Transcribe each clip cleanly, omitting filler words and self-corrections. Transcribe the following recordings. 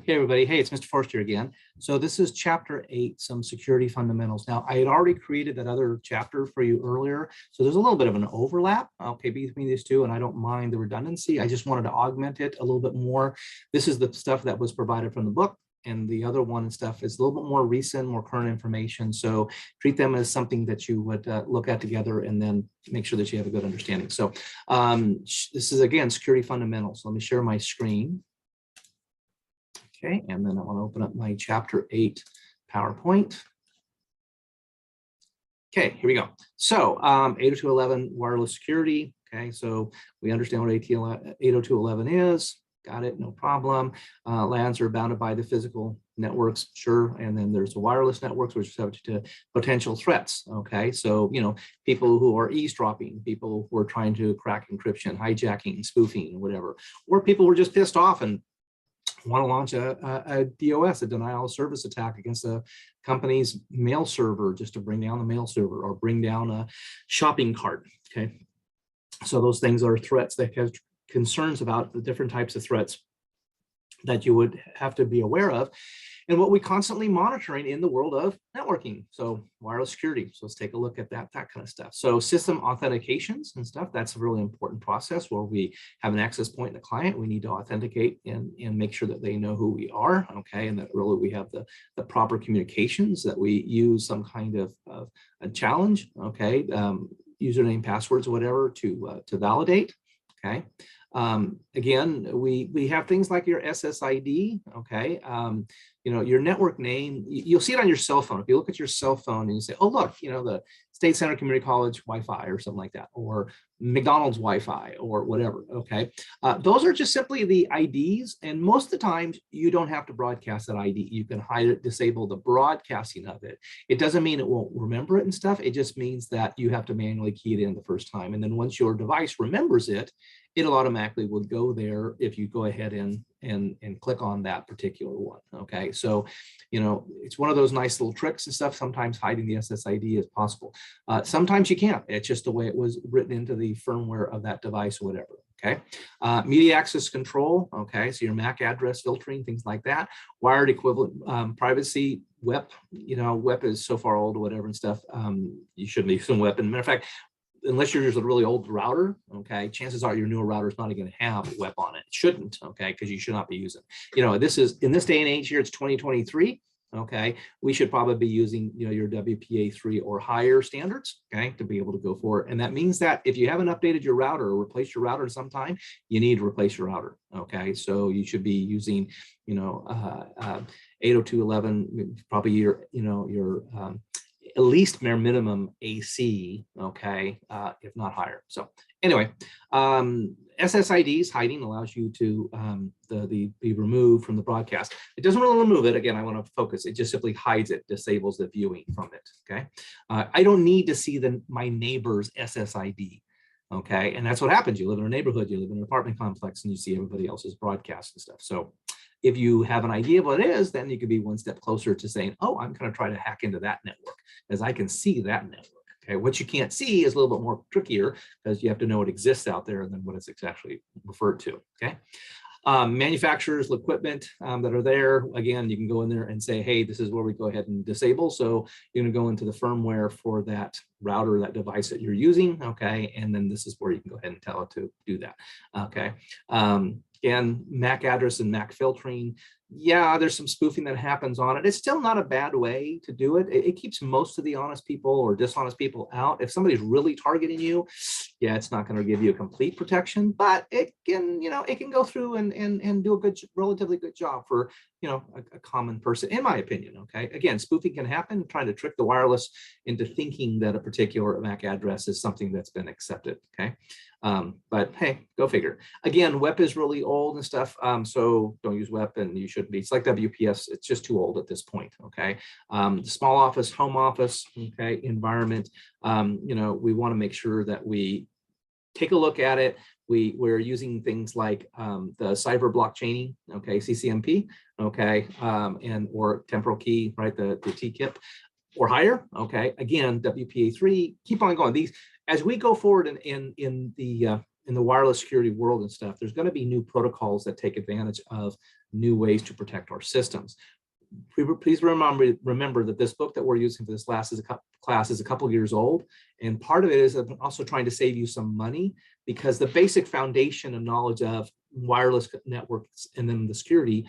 Hey everybody, hey, it's Mr. Forrest here again. So this is chapter 8, some security fundamentals. Now I had already created that other chapter for you earlier, so there's a little bit of an overlap, okay, between these two, and I don't mind the redundancy. I just wanted to augment it a little bit more. This is the stuff that was provided from the book, and the other one and stuff is a little bit more recent, more current information. So treat them as something that you would look at together and then make sure that you have a good understanding. So this is, again, security fundamentals. So let me share my screen. Okay, and then I want to open up my chapter 8 PowerPoint. Okay, here we go. So 802.11 wireless security. Okay, so we understand what 802.11 is. Got it, no problem. LANs are bounded by the physical networks, sure. And then there's the wireless networks, which are subject to potential threats. Okay, so, you know, people who are eavesdropping, people who are trying to crack encryption, hijacking, spoofing, whatever, or people who are just pissed off and want to launch a DOS, a denial of service attack against a company's mail server just to bring down the mail server or bring down a shopping cart. Okay, so those things are threats that have concerns about the different types of threats that you would have to be aware of and what we constantly monitoring in the world of networking. So wireless security. So let's take a look at that kind of stuff. So system authentications and stuff, that's a really important process where we have an access point in the client. We need to authenticate and make sure that they know who we are, okay, and that really we have the proper communications, that we use some kind of a challenge, okay, username, passwords, or whatever to validate, okay. Again, we have things like your SSID, okay. You know, your network name, you'll see it on your cell phone. If you look at your cell phone and you say, oh, look, you know, the State Center Community College Wi-Fi or something like that, or McDonald's Wi-Fi or whatever, okay. Those are just simply the IDs. And most of the times you don't have to broadcast that ID. You can hide it, disable the broadcasting of it. It doesn't mean it won't remember it and stuff. It just means that you have to manually key it in the first time. And then once your device remembers it, it'll automatically will go there if you go ahead and click on that particular one, okay? So, you know, it's one of those nice little tricks and stuff. Sometimes hiding the SSID is possible. Sometimes you can't. It's just the way it was written into the firmware of that device or whatever, okay? Media access control, okay? So your MAC address filtering, things like that. Wired equivalent privacy, WEP, you know, WEP is so far old or whatever and stuff. You shouldn't be using WEP. And matter of fact, unless you're using a really old router, okay, chances are your newer router is not going to have WEP on it. It shouldn't, okay, because you should not be using. You know, this is, in this day and age here, it's 2023, okay, we should probably be using, you know, your WPA3 or higher standards, okay, to be able to go for it. And that means that if you haven't updated your router or replaced your router in some time, you need to replace your router, okay? So you should be using, you know, 802.11, probably your, you know, your, at least bare minimum AC, okay, if not higher. So anyway, SSIDs hiding allows you to be removed from the broadcast. It doesn't really remove it. Again, I want to focus. It just simply hides it, disables the viewing from it. Okay, I don't need to see my neighbor's SSID. Okay, and that's what happens. You live in a neighborhood, you live in an apartment complex, and you see everybody else's broadcast and stuff. So if you have an idea of what it is, then you could be one step closer to saying, oh, I'm going to try to hack into that network, as I can see that network. Okay, what you can't see is a little bit more trickier because you have to know it exists out there and then what it's actually referred to. Okay, manufacturers, equipment that are there. Again, you can go in there and say, hey, this is where we go ahead and disable. So you're going to go into the firmware for that router, that device that you're using. Okay, and then this is where you can go ahead and tell it to do that. Okay. Again, MAC address and MAC filtering. Yeah, there's some spoofing that happens on it. It's still not a bad way to do it. It keeps most of the honest people or dishonest people out. If somebody's really targeting you, yeah, it's not going to give you a complete protection, but it can, you know, it can go through and do a good, relatively good job for, you know, a common person, in my opinion. Okay, again, spoofing can happen, trying to trick the wireless into thinking that a particular MAC address is something that's been accepted. Okay, but hey, go figure. Again, WEP is really old and stuff, so don't use WEP, and you shouldn't be. It's like WPS, it's just too old at this point. Okay, small office, home office, okay, environment. You know, we want to make sure that we take a look at it. We're using things like the cyber blockchaining, okay, CCMP, okay, and or temporal key, right, the TKIP or higher, okay. Again, WPA3, keep on going. These, as we go forward in the in the wireless security world and stuff, there's going to be new protocols that take advantage of new ways to protect our systems. Please remember that this book that we're using for this class is a couple years old, and part of it is also trying to save you some money, because the basic foundation of knowledge of wireless networks and then the security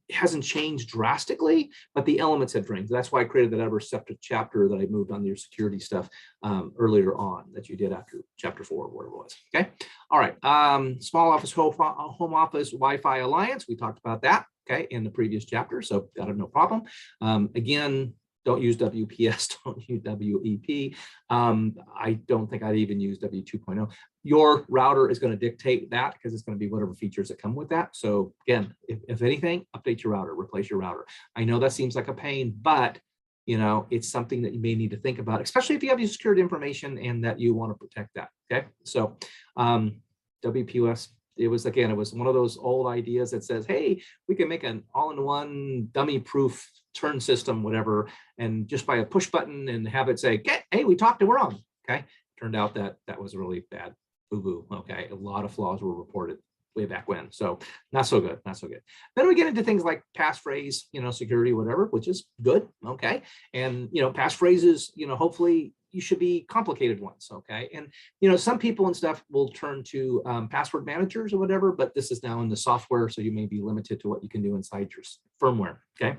hasn't changed drastically, but the elements have changed. That's why I created that other separate chapter that I moved on your security stuff earlier on, that you did after chapter 4 or whatever it was. Okay, all right. Small office, home office, Wi-Fi alliance. We talked about that. Okay, in the previous chapter, so got it, no problem. Again, don't use WPS, don't use WEP. I don't think I'd even use W2.0. Your router is going to dictate that, because it's going to be whatever features that come with that. So again, if anything, update your router, replace your router. I know that seems like a pain, but you know, it's something that you may need to think about, especially if you have your secured information and that you want to protect that. Okay, so WPS. It was one of those old ideas that says, hey, we can make an all-in-one dummy-proof turn system, whatever, and just by a push button and have it say, hey, we talked and we're on. Okay, turned out that that was really bad, boo-boo. Okay, a lot of flaws were reported way back when, so not so good, not so good. Then we get into things like passphrase, you know, security, whatever, which is good. Okay, and you know, passphrases, you know, hopefully you should be complicated ones. Okay, and you know, some people and stuff will turn to password managers or whatever, but this is now in the software, so you may be limited to what you can do inside your firmware. Okay,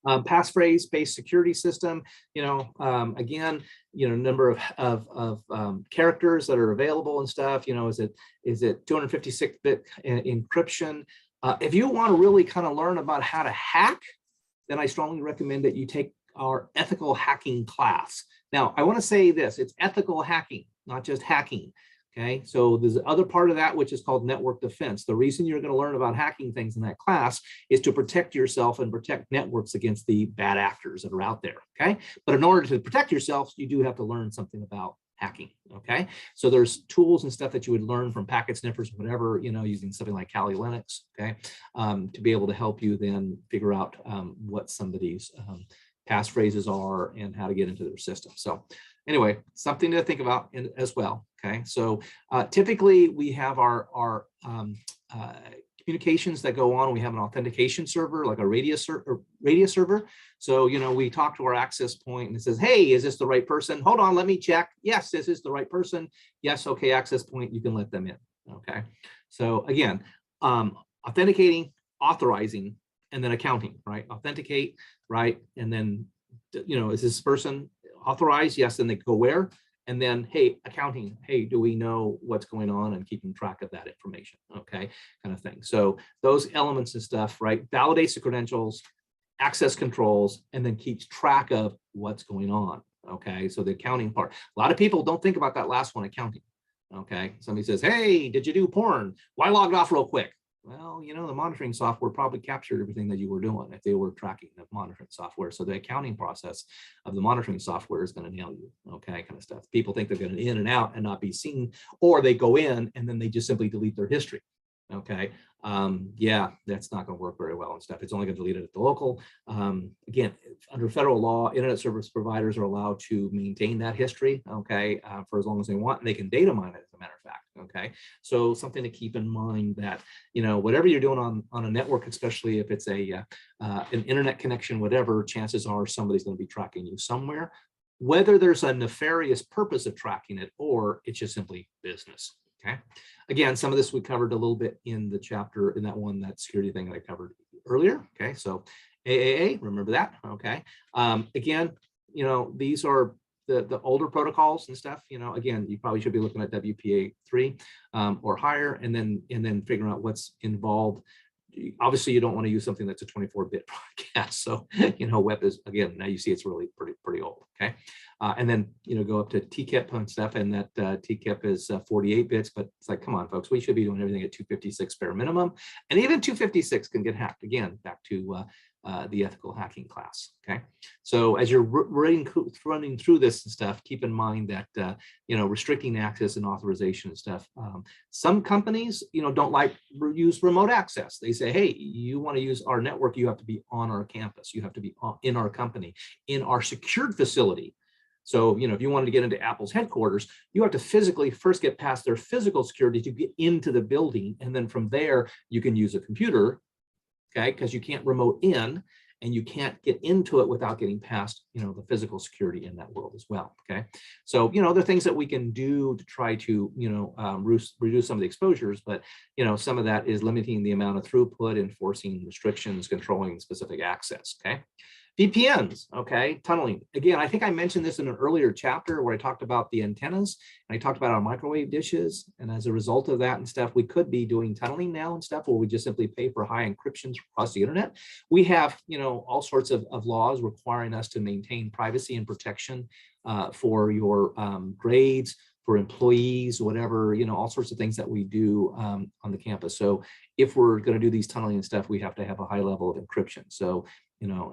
passphrase based security system, you know, again, you know, number of characters that are available and stuff, you know, is it 256-bit encryption? If you want to really kind of learn about how to hack, then I strongly recommend that you take our ethical hacking class. Now, I want to say this, it's ethical hacking, not just hacking. Okay, so there's the other part of that, which is called network defense. The reason you're going to learn about hacking things in that class is to protect yourself and protect networks against the bad actors that are out there. Okay, but in order to protect yourself, you do have to learn something about hacking. Okay, so there's tools and stuff that you would learn from packet sniffers, whatever, you know, using something like Kali Linux. Okay, to be able to help you then figure out what somebody's passphrases are and how to get into their system. So anyway, something to think about as well. Okay, so typically we have our communications that go on. We have an authentication server, like a radius server. So, you know, we talk to our access point and it says, hey, is this the right person? Hold on, let me check. Yes, this is the right person. Yes, okay, access point, you can let them in. Okay, so again, authenticating, authorizing, and then accounting, right? Authenticate, right? And then, you know, is this person authorized? Yes, then they go where? And then, hey, accounting, hey, do we know what's going on, and keeping track of that information, okay, kind of thing. So those elements and stuff, right? Validates the credentials, access controls, and then keeps track of what's going on, okay? So the accounting part. A lot of people don't think about that last one, accounting, okay? Somebody says, hey, did you do porn? Why logged off real quick? Well, you know, the monitoring software probably captured everything that you were doing if they were tracking the monitoring software. So the accounting process of the monitoring software is going to nail you, okay, kind of stuff. People think they're going to in and out and not be seen, or they go in and then they just simply delete their history, okay. Yeah, that's not going to work very well and stuff. It's only going to delete it at the local. Again, under federal law, internet service providers are allowed to maintain that history, okay, for as long as they want, and they can data mine it, as a matter of fact, okay. So something to keep in mind, that, you know, whatever you're doing on a network, especially if it's an internet connection, whatever, chances are somebody's going to be tracking you somewhere, whether there's a nefarious purpose of tracking it or it's just simply business. Okay. Again, some of this we covered a little bit in the chapter, in that security thing that I covered earlier. Okay, so AAA, remember that. Okay. Again, you know, these are the older protocols and stuff. You know, again, you probably should be looking at WPA3 or higher, and then figuring out what's involved. Obviously, you don't want to use something that's a 24-bit broadcast. So, you know, WEP is, again, now you see it's really pretty old. Okay. And then, you know, go up to TKIP and stuff, and that TKIP is 48 bits, but it's like, come on, folks, we should be doing everything at 256 bare minimum. And even 256 can get hacked. Again, back to the ethical hacking class. Okay. So as you're running through this and stuff, keep in mind that, you know, restricting access and authorization and stuff. Some companies, you know, don't like use remote access. They say, hey, you want to use our network, you have to be on our campus. You have to be in our company, in our secured facility. So, if you wanted to get into Apple's headquarters, you have to physically first get past their physical security to get into the building. And then from there, you can use a computer, okay, because you can't remote in and you can't get into it without getting past, the physical security in that world as well, okay? So, there are things that we can do to try to, reduce some of the exposures, but, some of that is limiting the amount of throughput, enforcing restrictions, controlling specific access, okay? VPNs, okay, tunneling. Again, I think I mentioned this in an earlier chapter where I talked about the antennas and I talked about our microwave dishes. And as a result of that and stuff, we could be doing tunneling now and stuff where we just simply pay for high encryptions across the internet. We have, all sorts of laws requiring us to maintain privacy and protection for your grades, for employees, whatever, all sorts of things that we do on the campus. So if we're going to do these tunneling and stuff, we have to have a high level of encryption. So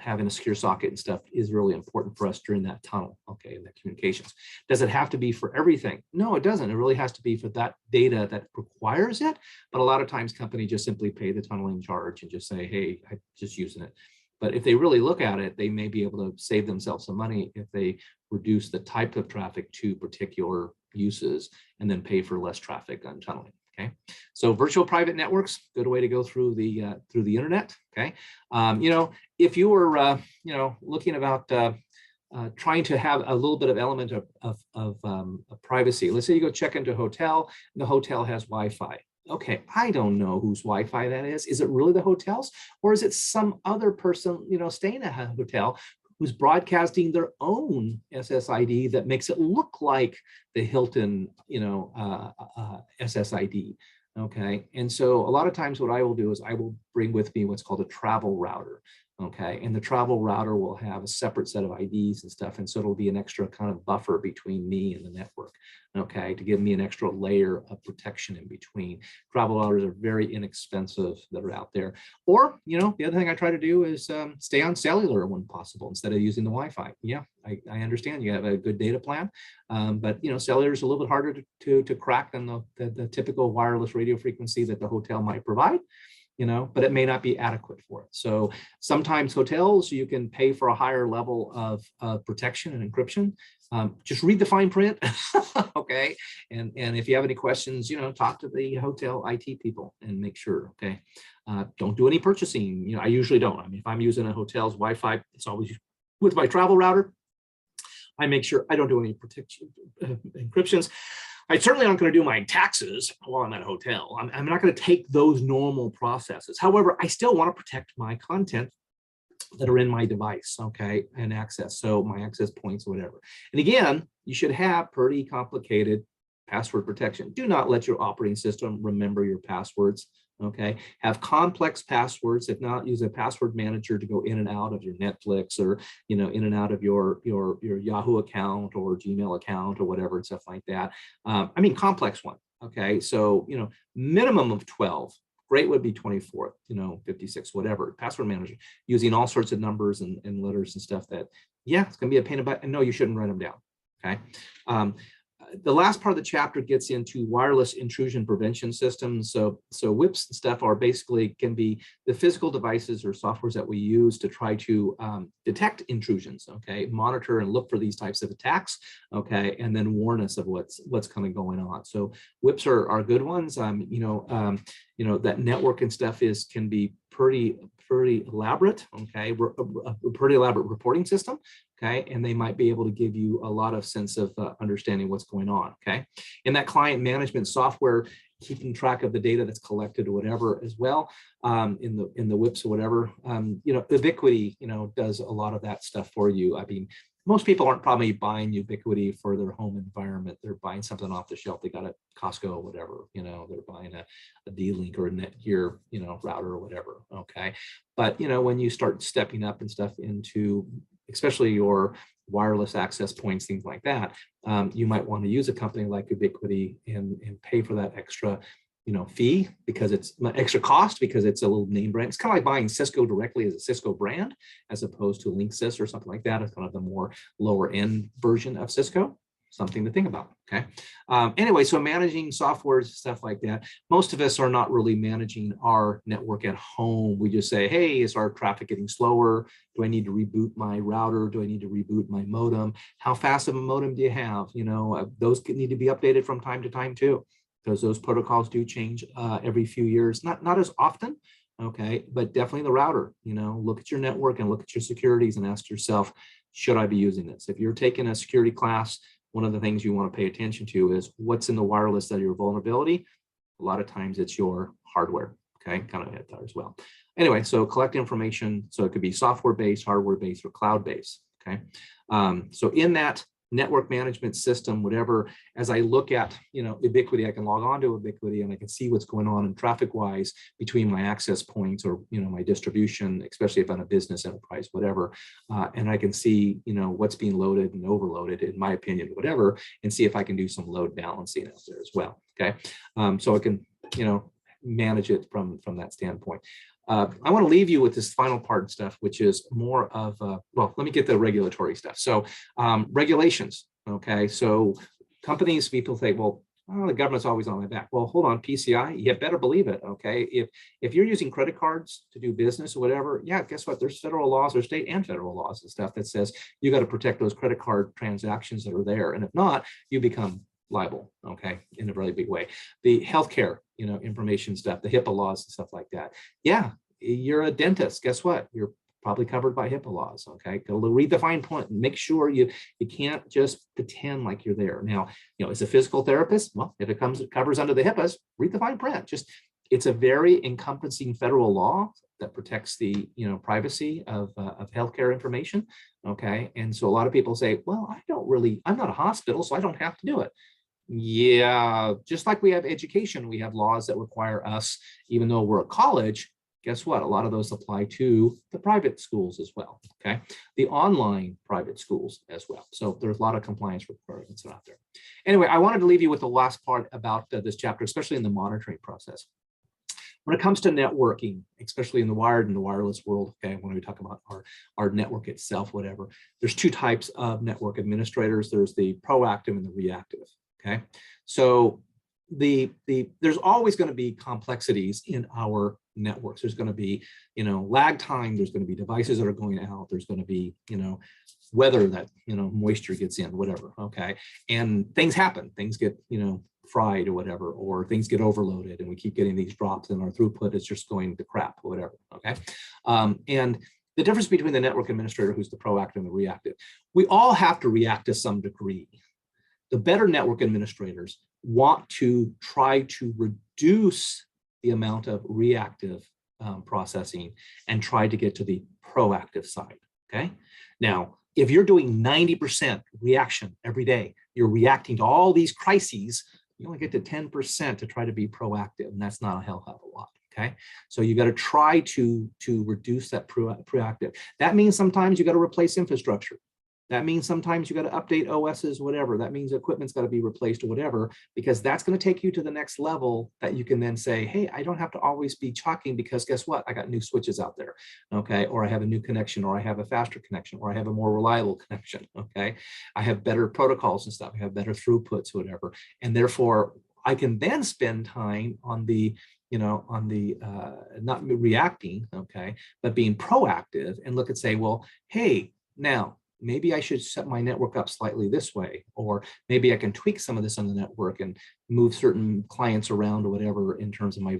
having a secure socket and stuff is really important for us during that tunnel, okay, and the communications. Does it have to be for everything? No, it doesn't. It really has to be for that data that requires it. But a lot of times companies just simply pay the tunneling charge and just say, hey, I'm just using it. But if they really look at it, they may be able to save themselves some money if they reduce the type of traffic to particular uses and then pay for less traffic on tunneling. Okay, so virtual private networks, good way to go through the internet. Okay, if you were looking about trying to have a little bit of element of privacy, let's say you go check into a hotel, and the hotel has Wi-Fi. Okay, I don't know whose Wi-Fi that is. Is it really the hotel's, or is it some other person staying at a hotel who's broadcasting their own SSID that makes it look like the Hilton, SSID, okay? And so a lot of times what I will do is I will bring with me what's called a travel router, okay? And the travel router will have a separate set of IDs and stuff, and so it'll be an extra kind of buffer between me and the network, okay, to give me an extra layer of protection in between. Travel routers are very inexpensive that are out there. Or, the other thing I try to do is stay on cellular when possible instead of using the Wi-Fi. Yeah, I understand you have a good data plan, but cellular is a little bit harder to crack than the typical wireless radio frequency that the hotel might provide. But it may not be adequate for it. So sometimes hotels, you can pay for a higher level of protection and encryption. Just read the fine print, okay? And if you have any questions, talk to the hotel IT people and make sure, okay? Don't do any purchasing. I usually don't. I mean, if I'm using a hotel's Wi-Fi, it's always with my travel router. I make sure I don't do any protection encryptions. I certainly aren't going to do my taxes while I'm at a hotel. I'm not going to take those normal processes. However, I still want to protect my content that are in my device, okay, and access. So my access points or whatever. And again, you should have pretty complicated password protection. Do not let your operating system remember your passwords. Okay, have complex passwords. If not, use a password manager to go in and out of your Netflix or in and out of your Yahoo account or Gmail account or whatever and stuff like that. I mean, complex one. Okay, so minimum of 12. Great would be 24, 56, whatever. Password manager using all sorts of numbers and letters and stuff that, yeah, it's gonna be a pain in the butt. And no, you shouldn't write them down. Okay. The last part of the chapter gets into wireless intrusion prevention systems. So WIPs and stuff are basically can be the physical devices or softwares that we use to try to detect intrusions, okay, monitor and look for these types of attacks, okay, and then warn us of what's kind of going on. So WIPs are good ones. That network and stuff can be pretty elaborate, okay, a pretty elaborate reporting system, okay, and they might be able to give you a lot of sense of understanding what's going on, okay. In that client management software, keeping track of the data that's collected or whatever as well, in the WIPs or whatever, Ubiquity, does a lot of that stuff for you. I mean, most people aren't probably buying Ubiquity for their home environment. They're buying something off the shelf. They got at Costco or whatever, they're buying a D-Link or a Netgear, router or whatever, okay? But, when you start stepping up and stuff into, especially your wireless access points, things like that, you might want to use a company like Ubiquity and pay for that extra fee because it's extra cost because it's a little name brand. It's kind of like buying Cisco directly as a Cisco brand as opposed to Linksys or something like that. It's kind of the more lower end version of Cisco. something to think about. Okay. Anyway, so managing software, stuff like that. Most of us are not really managing our network at home. We just say, hey, is our traffic getting slower? Do I need to reboot my router? Do I need to reboot my modem? How fast of a modem do you have? You know, those need to be updated from time to time too, because those protocols do change every few years. Not as often, okay, but definitely the router. You know, look at your network and look at your securities and ask yourself, should I be using this? If you're taking a security class, one of the things you want to pay attention to is what's in the wireless that are your vulnerability. A lot of times it's your hardware, okay, kind of hit that as well. Anyway, so collect information. So it could be software-based, hardware-based, or cloud-based, okay? So in that network management system, whatever, as I look at, you know, Ubiquity, I can log on to Ubiquity and I can see what's going on in traffic-wise between my access points or, you know, my distribution, especially if I'm a business enterprise, whatever. And I can see, you know, what's being loaded and overloaded, in my opinion, whatever, and see if I can do some load balancing out there as well, okay? So I can, you know, manage it from that standpoint. I want to leave you with this final part and stuff, which is more of, well, let me get the regulatory stuff. So regulations, okay? So companies, people think, well, oh, the government's always on my back. Well, hold on, PCI, you better believe it, okay? If you're using credit cards to do business or whatever, yeah, guess what? There's federal laws or state and federal laws and stuff that says you got to protect those credit card transactions that are there. And if not, you become liable, okay, in a really big way. The healthcare, you know, information stuff, the HIPAA laws and stuff like that. Yeah, you're a dentist. Guess what? You're probably covered by HIPAA laws, okay? Go read the fine print and make sure you can't just pretend like you're there. Now, you know, as a physical therapist, well, if it covers under the HIPAAs, read the fine print. Just, it's a very encompassing federal law that protects the, you know, privacy of healthcare information, okay? And so a lot of people say, well, I'm not a hospital, so I don't have to do it. Yeah, just like we have education, we have laws that require us, even though we're a college, guess what? A lot of those apply to the private schools as well, okay? The online private schools as well. So there's a lot of compliance requirements out there. Anyway, I wanted to leave you with the last part about this chapter, especially in the monitoring process. When it comes to networking, especially in the wired and the wireless world, okay, when we talk about our network itself, whatever, there's two types of network administrators. There's the proactive and the reactive. Okay, so there's always going to be complexities in our networks. There's going to be, you know, lag time. There's going to be devices that are going out. There's going to be, you know, weather that, you know, moisture gets in, whatever. Okay, and things happen. Things get, you know, fried or whatever, or things get overloaded, and we keep getting these drops, and our throughput is just going to crap or whatever. Okay, and the difference between the network administrator, who's the proactive, and the reactive, we all have to react to some degree. The better network administrators want to try to reduce the amount of reactive processing and try to get to the proactive side, okay? Now, if you're doing 90% reaction every day, you're reacting to all these crises, you only get to 10% to try to be proactive, and that's not a hell of a lot, okay? So you gotta try to reduce that proactive. That means sometimes you gotta replace infrastructure. That means sometimes you got to update OSs, whatever. That means equipment's got to be replaced or whatever, because that's going to take you to the next level that you can then say, hey, I don't have to always be chalking, because guess what? I got new switches out there, okay? Or I have a new connection, or I have a faster connection, or I have a more reliable connection, okay? I have better protocols and stuff. I have better throughputs, whatever. And therefore, I can then spend time on the, you know, on the, not reacting, okay, but being proactive and look and say, well, hey, now, maybe I should set my network up slightly this way, or maybe I can tweak some of this on the network and move certain clients around or whatever in terms of my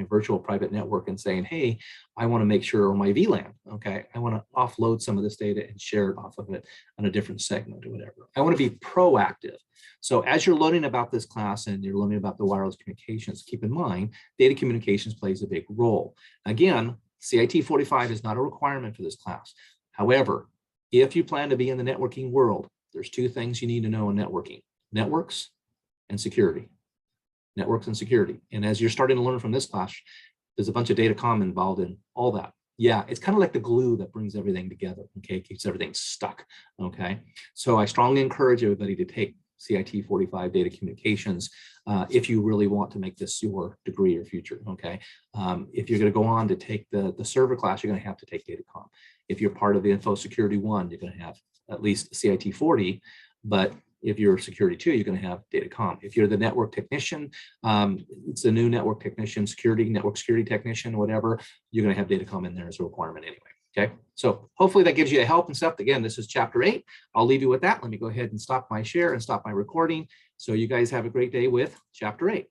virtual private network, and saying, hey, I want to make sure, or my VLAN, okay, I want to offload some of this data and share it off of it on a different segment or whatever. I want to be proactive. So as you're learning about this class and you're learning about the wireless communications, keep in mind, data communications plays a big role. Again, CIT-45 is not a requirement for this class. However, if you plan to be in the networking world, there's two things you need to know in networking: networks and security. Networks and security. And as you're starting to learn from this class, there's a bunch of data comm involved in all that. Yeah, it's kind of like the glue that brings everything together, okay, keeps everything stuck, okay? So I strongly encourage everybody to take CIT-45 data communications if you really want to make this your degree or future, okay? If you're going to go on to take the server class, you're going to have to take data comm. If you're part of the Info Security 1, you're going to have at least CIT-40, but If you're security 2, you're going to have data comm. If you're the network technician, it's a new network technician, network security technician, whatever, you're going to have data comm in there as a requirement anyway. Okay, so hopefully that gives you a help and stuff. Again, this is chapter 8. I'll leave you with that. Let me go ahead and stop my share and stop my recording. So you guys have a great day with chapter 8.